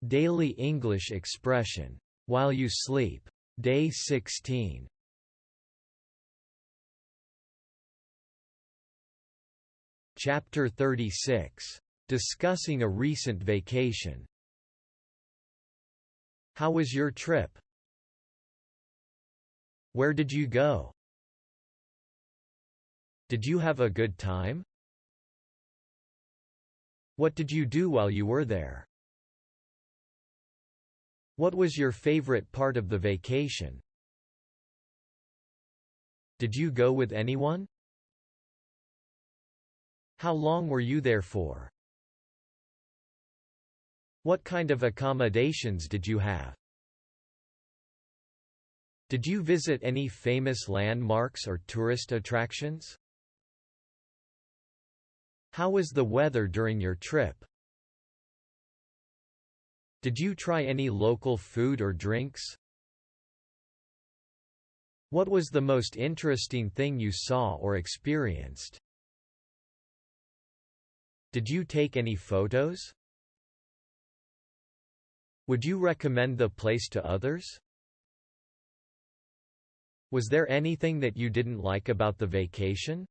Daily English expression. While you sleep. Day 16. Chapter 36. Discussing a recent vacation. How was your trip? Where did you go? Did you have a good time? What did you do while you were there? What was your favorite part of the vacation? Did you go with anyone? How long were you there for? What kind of accommodations did you have? Did you visit any famous landmarks or tourist attractions? How was the weather during your trip? Did you try any local food or drinks? What was the most interesting thing you saw or experienced? Did you take any photos? Would you recommend the place to others? Was there anything that you didn't like about the vacation?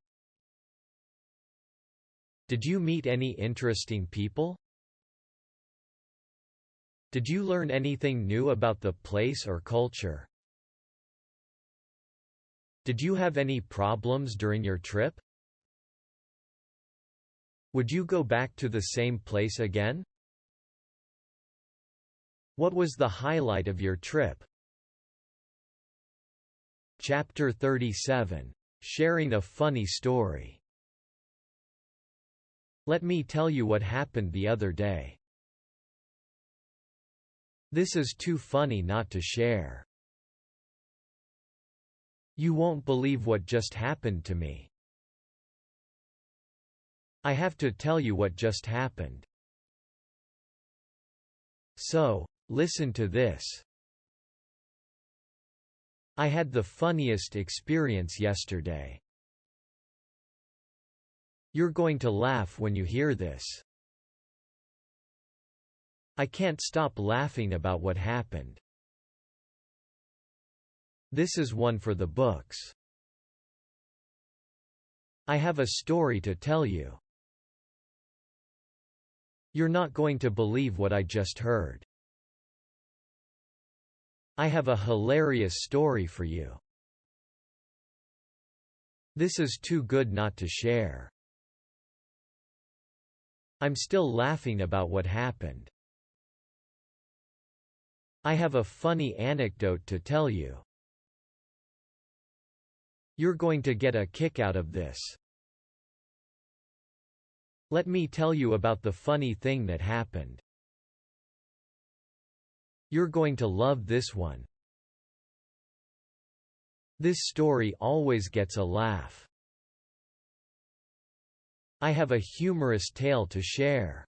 Did you meet any interesting people? Did you learn anything new about the place or culture? Did you have any problems during your trip? Would you go back to the same place again? What was the highlight of your trip? Chapter 37. Sharing a funny story. Let me tell you what happened the other day. This is too funny not to share. You won't believe what just happened to me. I have to tell you what just happened. So, listen to this. I had the funniest experience yesterday. You're going to laugh when you hear this. I can't stop laughing about what happened. This is one for the books. I have a story to tell you. You're not going to believe what I just heard. I have a hilarious story for you. This is too good not to share. I'm still laughing about what happened. I have a funny anecdote to tell you. You're going to get a kick out of this. Let me tell you about the funny thing that happened. You're going to love this one. This story always gets a laugh. I have a humorous tale to share.